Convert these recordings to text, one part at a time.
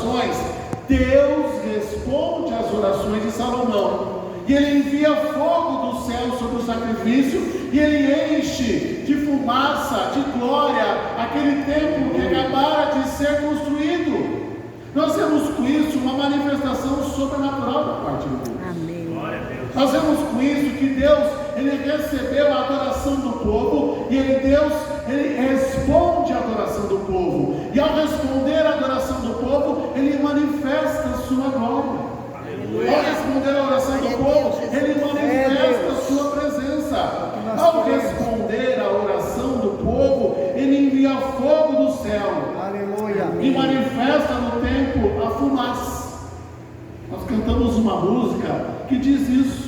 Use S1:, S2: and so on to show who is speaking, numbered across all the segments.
S1: orações, Deus responde às orações de Salomão. E ele envia fogo do céu sobre o sacrifício, e ele enche de fumaça, de glória, aquele templo que acabara de ser construído. Nós vemos com isso uma manifestação sobrenatural da parte de Deus.
S2: Amém.
S1: Nós vemos com isso que Deus, ele recebeu a adoração do povo, e ele responde à adoração do povo. E ao responder à adoração do povo, ele manifesta a sua glória. Ao responder à oração do povo, ele manifesta a sua presença. Ao responder à oração do povo, ele envia fogo do céu.
S3: Aleluia.
S1: E manifesta no templo a fumaça. Nós cantamos uma música que diz isso.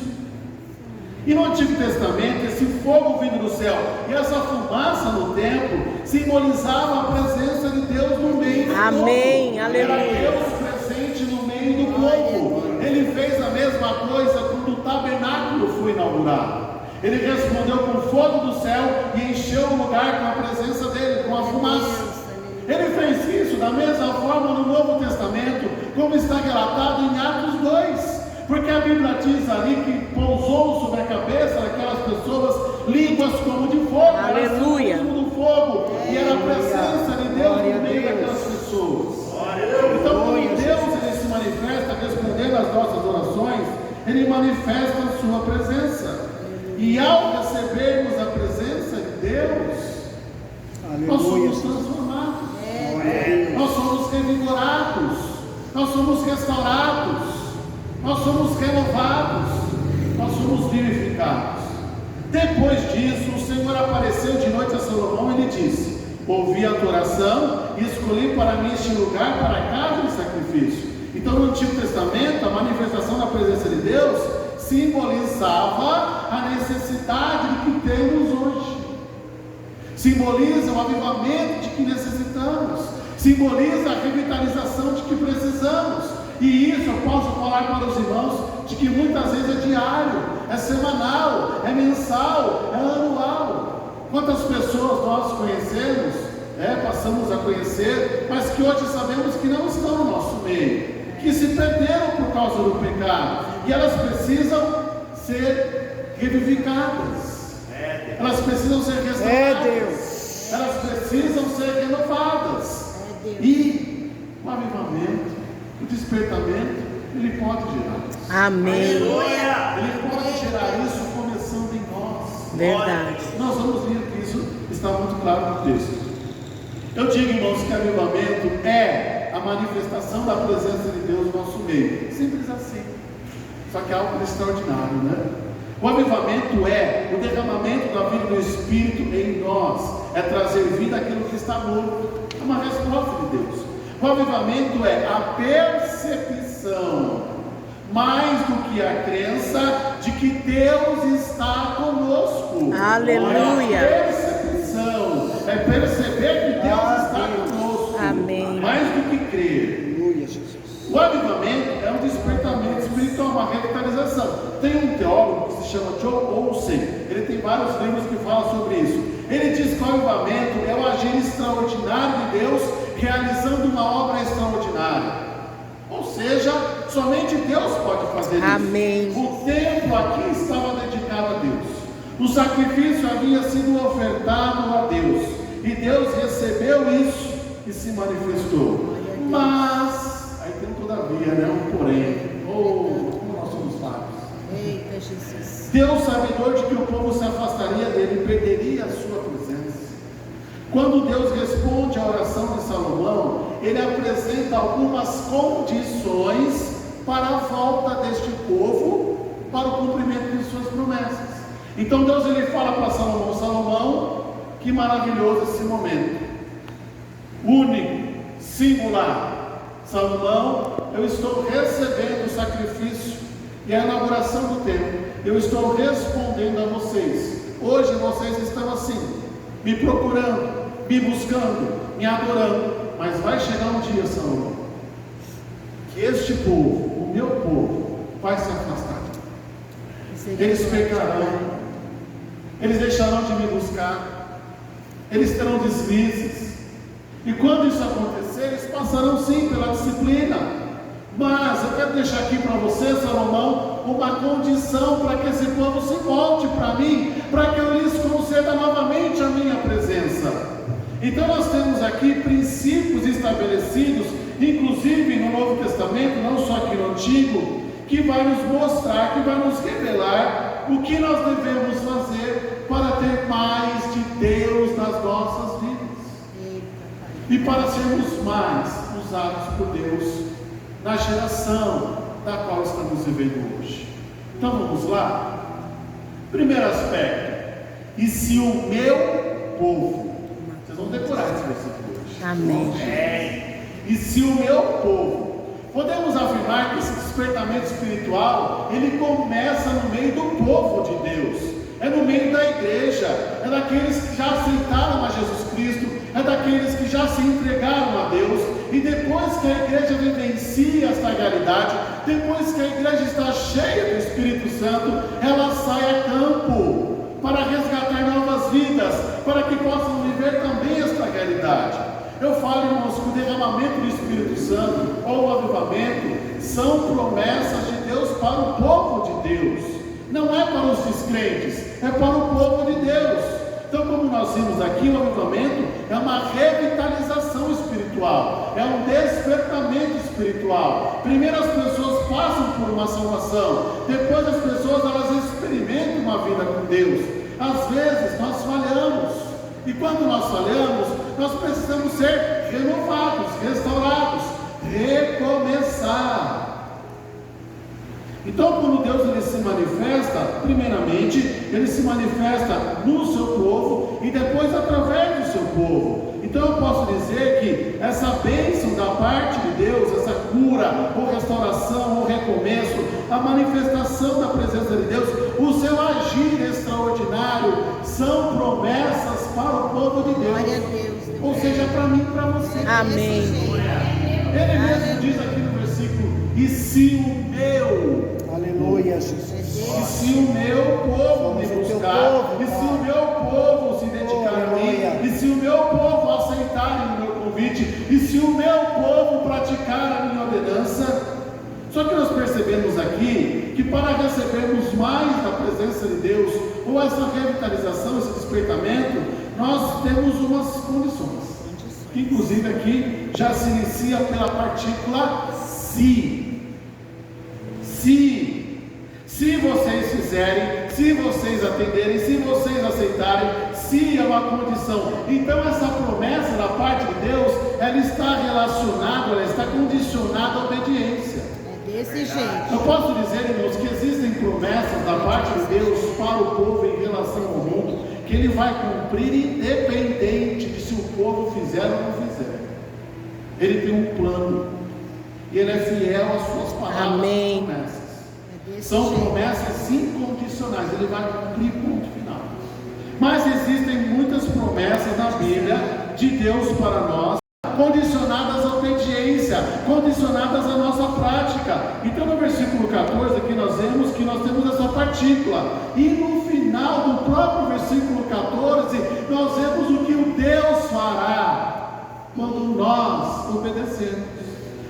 S1: E no Antigo Testamento, esse fogo vindo do céu e essa fumaça no templo simbolizava a presença de Deus no meio do povo.
S2: Amém, aleluia.
S1: Era Deus presente no meio do povo. Ele fez a mesma coisa quando o tabernáculo foi inaugurado. Ele respondeu com fogo do céu e encheu o lugar com a presença dele, com a fumaça. Ele fez isso da mesma forma no Novo Testamento, como está relatado em Atos 2. Porque a Bíblia diz ali que pousou sobre a cabeça daquelas pessoas línguas como de fogo.
S2: Aleluia.
S1: Como do fogo. E era a presença de Deus no meio daquelas pessoas. Então, quando Deus ele se manifesta respondendo às nossas orações, ele manifesta a sua presença. E ao recebermos a presença de Deus, nós somos transformados. Nós somos revigorados. Nós somos restaurados. Nós somos renovados, nós somos vivificados. Depois disso, o Senhor apareceu de noite a Salomão e lhe disse: ouvi a tua oração e escolhi para mim este lugar para a casa de sacrifício. Então, no Antigo Testamento, a manifestação da presença de Deus simbolizava a necessidade de que temos hoje, simboliza o avivamento de que necessitamos, simboliza a revitalização de que precisamos. E isso eu posso falar para os irmãos, de que muitas vezes é diário, é semanal, é mensal, é anual. Quantas pessoas nós conhecemos, passamos a conhecer, mas que hoje sabemos que não estão no nosso meio, que se perderam por causa do pecado, e elas precisam ser revivificadas, elas precisam ser restauradas, elas precisam ser renovadas, e o avivamento, o despertamento, ele pode gerar isso.
S2: Amém.
S1: Ele pode gerar isso começando em nós.
S2: Verdade.
S1: Nós vamos ver que isso está muito claro no texto. Eu digo, irmãos, que avivamento é a manifestação da presença de Deus no nosso meio. Simples assim. Só que é algo extraordinário, né? O avivamento é o derramamento da vida do Espírito em nós. É trazer vida àquilo que está morto. É uma resposta de Deus. O avivamento é a percepção, mais do que a crença, de que Deus está conosco.
S2: Aleluia.
S1: É a percepção, é perceber que Deus está conosco.
S2: Amém.
S1: Mais do que crer. O avivamento é um despertamento espiritual, uma revitalização. Tem um teólogo que se chama Joe Olsen, ele tem vários livros que falam sobre isso. Ele diz que o avivamento é o agir extraordinário de Deus realizando uma obra extraordinária. Ou seja, somente Deus pode fazer isso.
S2: Amém.
S1: O templo aqui estava dedicado a Deus. O sacrifício havia sido ofertado a Deus. E Deus recebeu isso e se manifestou. Mas, aí tem um todavia, né? Um porém. Como nós somos falhos.
S2: Eita, Jesus.
S1: Deus, sabedor de que o povo se afastaria dele, perderia a sua presença. Quando Deus responde à oração de Salomão, ele apresenta algumas condições para a volta deste povo, para o cumprimento de suas promessas. Então Deus ele fala para Salomão: Salomão, que maravilhoso esse momento, único, singular. Salomão, eu estou recebendo o sacrifício e a inauguração do templo. Eu estou respondendo a vocês. Hoje vocês estão assim, me procurando, me buscando, me adorando, mas vai chegar um dia, Salomão, que este povo, o meu povo, vai se afastar. Eles pecarão, eles deixarão de me buscar, eles terão deslizes, E quando isso acontecer, eles passarão sim pela disciplina. Mas eu quero deixar aqui para você, Salomão, uma condição para que esse povo se volte para mim, para que eu lhes conceda novamente a minha presença. Então nós temos aqui princípios estabelecidos, inclusive no Novo Testamento, não só aqui no Antigo, que vai nos mostrar, que vai nos revelar o que nós devemos fazer para ter mais de Deus nas nossas vidas. E para sermos mais usados por Deus na geração da qual estamos vivendo hoje. Então vamos lá. Primeiro aspecto. E se o meu povo, vocês vão decorar esse versículo hoje.
S2: Amém.
S1: E se o meu povo, podemos afirmar que esse despertamento espiritual, ele começa no meio do povo de Deus. É no meio da igreja, é daqueles que já aceitaram a Jesus Cristo, é daqueles que já se entregaram a Deus, e depois que a igreja vivencia esta realidade, depois que a igreja está cheia do Espírito Santo, ela sai a campo para resgatar novas vidas, para que possam viver também esta realidade. Eu falo, irmãos, que o derramamento do Espírito Santo ou o avivamento são promessas de Deus para o povo de Deus. Não é para os descrentes, é para o povo de Deus. Então, como nós vimos aqui, o avivamento é uma revitalização espiritual, é um despertamento espiritual. Primeiro as pessoas passam por uma salvação, depois as pessoas elas experimentam uma vida com Deus. Às vezes nós falhamos, e quando nós falhamos, nós precisamos ser renovados, restaurados, recomeçar. Então, quando Deus ele se manifesta, primeiramente, ele se manifesta no seu povo e depois através do seu povo. Então, eu posso dizer que essa bênção da parte de Deus, essa cura, ou restauração, ou recomeço, a manifestação da presença de Deus, o seu agir extraordinário, são promessas para o povo de Deus.
S2: Glória a Deus.
S1: Ou seja, para mim e para você.
S2: Amém.
S1: Ele mesmo diz aqui no versículo: e se o meu,
S3: aleluia, Jesus.
S1: e se o meu povo me buscar, e se o meu povo se dedicar a mim, e se o meu povo aceitar o meu convite, e se o meu povo praticar a minha ordenança. Só que nós percebemos aqui que para recebermos mais da presença de Deus, ou essa revitalização, esse despertamento, nós temos umas condições, que inclusive aqui já se inicia pela partícula se. Se vocês fizerem, se vocês atenderem, se vocês aceitarem, se é uma condição. Então essa promessa da parte de Deus, ela está relacionada, ela está condicionada à obediência.
S2: É desse jeito.
S1: Eu posso dizer, irmãos, que existem promessas da parte de Deus para o povo em relação ao mundo, que Ele vai cumprir independente de se o povo fizer ou não fizer. Ele tem um plano, e Ele é fiel às suas palavras.
S2: Amém.
S1: E promessas. São promessas incondicionais, Ele vai cumprir, ponto final. Mas existem muitas promessas na Bíblia de Deus para nós, condicionadas à obediência, condicionadas à nossa prática. Então no versículo 14 aqui nós vemos que nós temos essa partícula, e no final do próprio versículo 14 nós vemos o que o Deus fará quando nós obedecermos,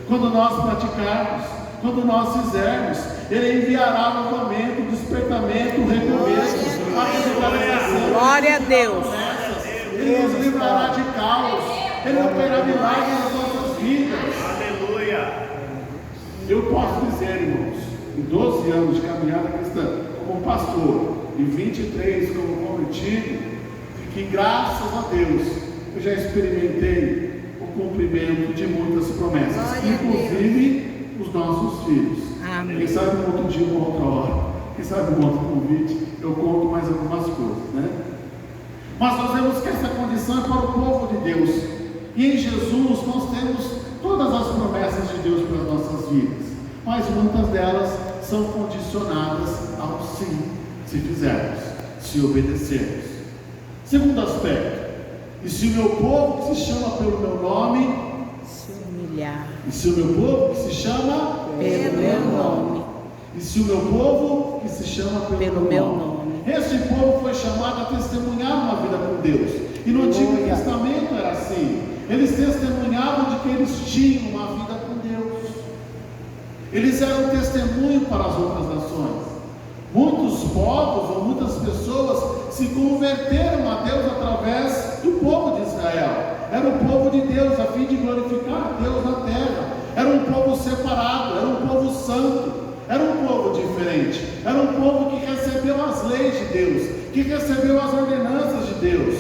S1: quando nós praticarmos, quando nós fizermos. Ele enviará avivamento, despertamento, recomeço, a revitalização.
S2: Glória a Deus.
S1: Ele nos livrará de caos. Ele operará milagres nas nossas vidas.
S4: Aleluia.
S1: Eu posso dizer, irmãos, em 12 anos de caminhada cristã, como pastor, e 23 como convertido, que graças a Deus eu já experimentei o cumprimento de muitas promessas, inclusive os nossos filhos.
S2: Amém.
S1: Quem sabe um outro dia, uma outra hora, quem sabe um outro convite, eu conto mais algumas coisas, né? Mas nós vemos que essa condição é para o povo de Deus, e em Jesus nós temos todas as promessas de Deus para as nossas vidas, mas muitas delas são condicionadas ao sim, se fizermos, se obedecermos. Segundo aspecto: e se o meu povo que se chama pelo meu nome
S2: Se humilhar
S1: e se o meu povo que se chama
S2: pelo meu nome,
S1: e se o meu povo que se chama pelo meu nome. Este povo foi chamado a testemunhar uma vida com Deus. E no Antigo Testamento era assim. eles testemunhavam de que eles tinham uma vida com Deus. Eles eram testemunho para as outras nações. Muitos povos ou muitas pessoas se converteram a Deus através do povo de Israel. Era o povo de Deus a fim de glorificar a Deus na terra. Era um povo separado, era um povo santo, era um povo diferente, era um povo que recebeu as leis de Deus, que recebeu as ordenanças de Deus.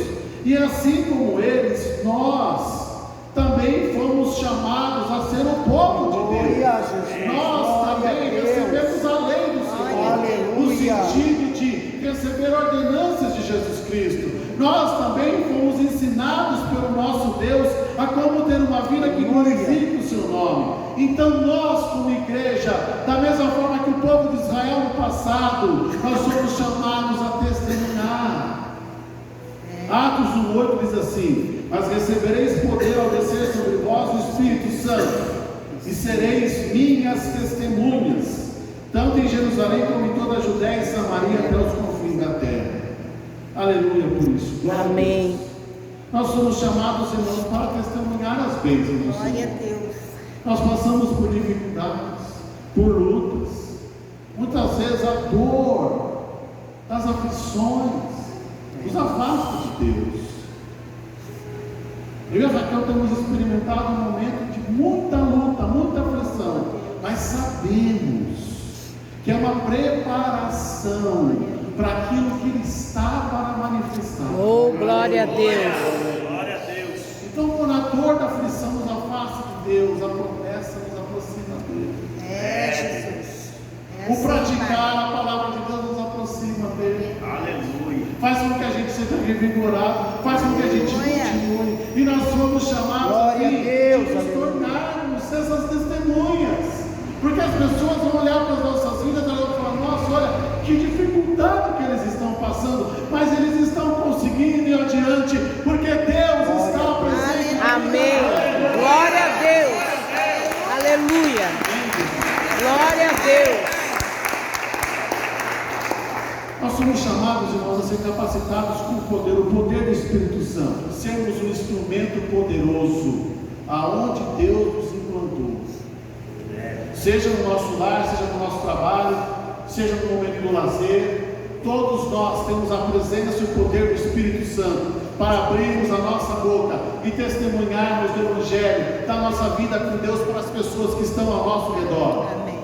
S1: E assim como eles, nós também fomos chamados a ser o povo de Deus. Nós também recebemos a lei do Senhor, no sentido de receber ordenanças de Jesus Cristo. Nós também fomos ensinados pelo nosso Deus a como ter uma vida que glorifique o seu nome. Então nós, como igreja, da mesma forma que o povo de Israel no passado, nós somos chamados a testemunhar. Atos 1:8 diz assim: mas recebereis poder ao descer sobre vós o Espírito Santo, e sereis minhas testemunhas, tanto em Jerusalém como em toda a Judéia e Samaria até os confins da terra. Aleluia por isso. Glória
S2: Amém.
S1: a Deus. Nós somos chamados, irmãos, para testemunhar as bênçãos do
S2: Glória
S1: Senhor.
S2: a Deus.
S1: Nós passamos por dificuldades, por lutas, muitas vezes a dor das aflições nos afasta de Deus. Eu e a Raquel temos experimentado um momento de muita luta, muita aflição, mas sabemos que é uma preparação para aquilo que Ele está para manifestar.
S2: Oh, glória a Deus.
S3: Glória a Deus.
S1: Então, quando a dor da aflição nos afasta de Deus, a promessa nos aproxima dele.
S2: Jesus.
S1: O praticar a palavra de Deus nos aproxima dele.
S3: Aleluia.
S1: Faz com que a gente seja revigorado, faz com que a gente continue. E nós somos chamados
S4: Glória a Deus,
S1: de nos tornarmos essas testemunhas. Porque as pessoas vão olhar para as nossas vidas e vão falar: nossa, olha que dificuldade que eles estão passando, mas eles estão conseguindo ir adiante, porque Deus está presente.
S2: Amém. Glória a Deus. Aleluia. Glória a Deus.
S1: Nós somos chamados, irmãos, a ser capacitados com o poder do Espírito Santo, sermos um instrumento poderoso aonde Deus nos implantou, seja no nosso lar, seja no nosso trabalho, seja no momento do lazer. Todos nós temos a presença e o poder do Espírito Santo para abrirmos a nossa boca e testemunharmos do Evangelho, da nossa vida com Deus para as pessoas que estão ao nosso redor.
S2: Amém.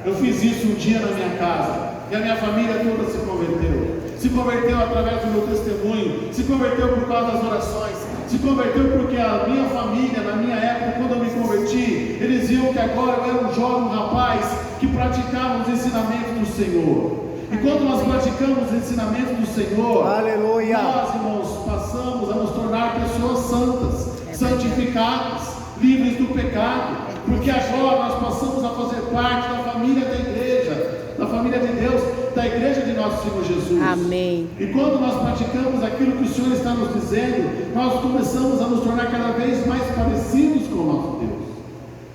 S1: Eu fiz isso um dia na minha casa e a minha família toda se converteu. Se converteu através do meu testemunho, se converteu por causa das orações, se converteu porque a minha família, na minha época, quando eu me converti, eles viam que agora eu era um jovem, um rapaz que praticava os ensinamentos do Senhor. E quando nós praticamos os ensinamentos do Senhor,
S4: Aleluia.
S1: nós, irmãos, passamos a nos tornar pessoas santas, santificadas, livres do pecado, porque agora nós passamos a fazer parte da família da igreja, da família de Deus, da igreja de nosso Senhor Jesus.
S2: Amém.
S1: E quando nós praticamos aquilo que o Senhor está nos dizendo, nós começamos a nos tornar cada vez mais parecidos com o nosso Deus.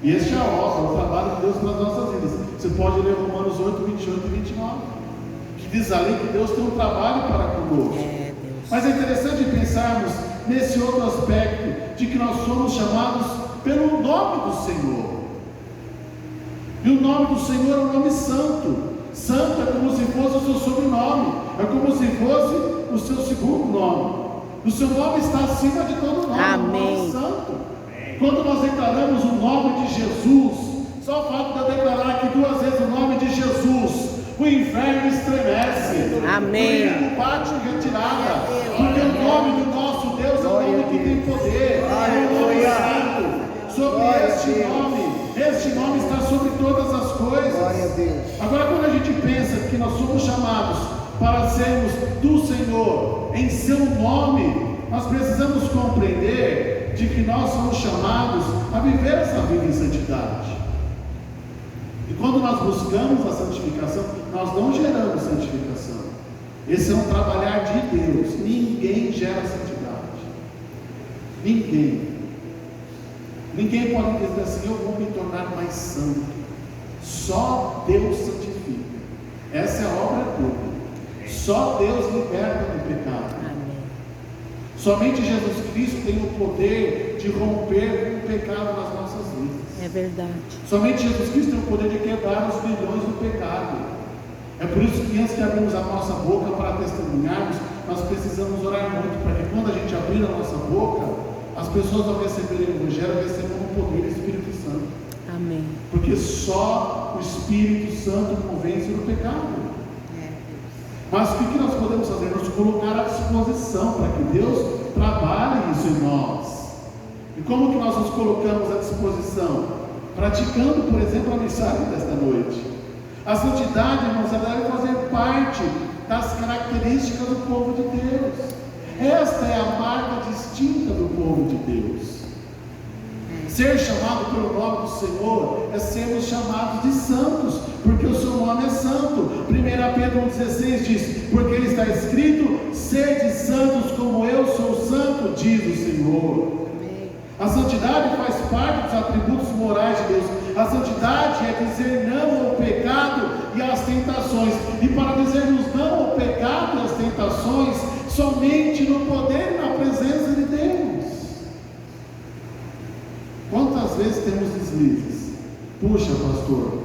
S1: E este é a obra, o trabalho de Deus nas nossas vidas. Você pode ler Romanos 8, 28 e 29, que diz ali que Deus tem um trabalho para conosco.
S2: É, Deus.
S1: Mas é interessante pensarmos nesse outro aspecto, de que nós somos chamados pelo nome do Senhor. E o nome do Senhor é um nome santo. Santo é como se fosse o seu sobrenome, é como se fosse o seu segundo nome. O seu nome está acima de todo nome.
S2: Amém.
S1: O nome santo. Quando nós declaramos o nome de Jesus, só o fato de eu declarar aqui 2 vezes o nome de Jesus, o inferno estremece.
S2: Amém.
S1: O inimigo bate em retirada, porque o nome do nosso Deus é o nome que tem poder, é o nome santo. Sobre este nome está sobre todas as coisas.
S4: Glória a Deus.
S1: Agora, quando a gente pensa que nós somos chamados para sermos do Senhor em seu nome, nós precisamos compreender de que nós somos chamados a viver essa vida em santidade. E quando nós buscamos a santificação, nós não geramos santificação. Esse é um trabalhar de Deus. Ninguém gera santidade. Ninguém pode dizer assim: eu vou me tornar mais santo. Só Deus santifica. Essa é a obra dele. Só Deus liberta do pecado.
S2: Amém.
S1: Somente Jesus Cristo tem o poder de romper com o pecado nas nossas vidas.
S2: É verdade.
S1: Somente Jesus Cristo tem o poder de quebrar os grilhões do pecado. É por isso que antes de abrirmos a nossa boca para testemunharmos, nós precisamos orar muito, para que quando a gente abrir a nossa boca, as pessoas ao receberem o Evangelho recebam o poder do Espírito Santo.
S2: Amém.
S1: Porque só o Espírito Santo convence do pecado. Mas o que nós podemos fazer? Nos colocar à disposição para que Deus trabalhe isso em nós. E como que nós nos colocamos à disposição? Praticando, por exemplo, a mensagem desta noite. A santidade, irmãos, ela deve fazer parte das características do povo de Deus. Esta é a marca distinta do povo de Deus. Ser chamado pelo nome do Senhor é sermos chamados de santos, porque o seu nome é santo. 1 Pedro 1,16 diz: porque ele está escrito, sede santos como eu sou santo, diz o Senhor. A santidade faz parte dos atributos morais de Deus. A santidade é dizer não ao pecado e às tentações. E para dizermos não ao pecado e às tentações, somente no poder e na presença de Deus. Quantas vezes temos deslizes? Puxa, pastor,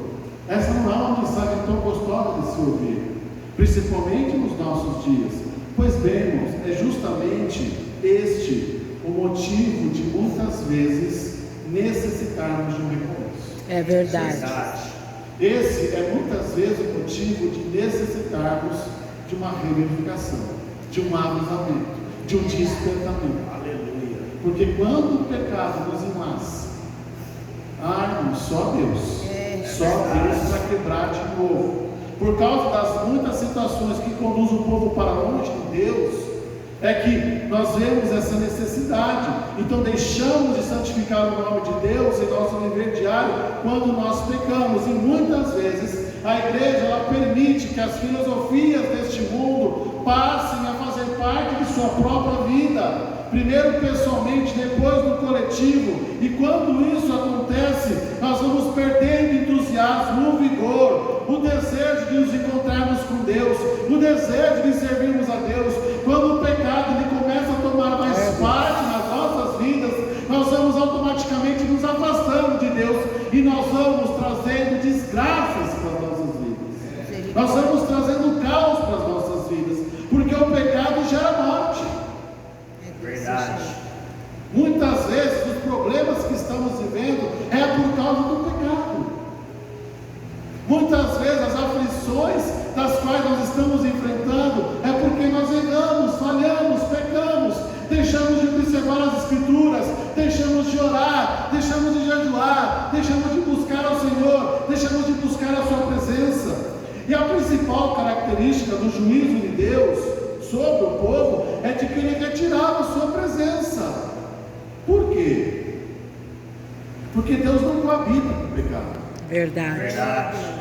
S1: essa não é uma mensagem tão gostosa de se ouvir, principalmente nos nossos dias. Pois bem, irmãos, é justamente este o motivo de muitas vezes necessitarmos de um recomeço.
S2: É verdade.
S1: Esse é muitas vezes o motivo de necessitarmos de uma reunificação, de um avivamento, de um despertamento.
S3: Aleluia.
S1: Porque quando o pecado nos enlaça, irmão, só Deus para quebrar de novo. Por causa das muitas situações que conduzem o povo para longe de Deus, é que nós vemos essa necessidade. Então deixamos de santificar o nome de Deus em nosso viver diário quando nós pecamos. E muitas vezes a igreja ela permite que as filosofias deste mundo passem a fazer parte de sua própria vida. Primeiro pessoalmente, depois no coletivo. E quando isso acontece, nós vamos perdendo entusiasmo, o vigor, o desejo de nos encontrarmos com Deus, o desejo de servirmos a Deus. Quando o pecado ele começa a tomar mais parte nas nossas vidas, nós vamos automaticamente nos afastando de Deus e nós vamos trazendo desgraças para as nossas vidas. Nós vamos trazendo caos para as nossas vidas, porque o pecado gera morte.
S3: Verdade.
S1: Muitas vezes os problemas que estamos vivendo é por causa do pecado. Muitas vezes as aflições das quais nós estamos enfrentando é porque nós erramos, falhamos, pecamos, deixamos de observar as Escrituras, deixamos de orar, deixamos de jejuar, deixamos de buscar ao Senhor, deixamos de buscar a sua presença. E a principal característica do juízo de Deus sobre o povo é de que ele retirava a sua presença. Por quê? Porque Deus não coabita com o pecado.
S2: Verdade.
S3: Verdade.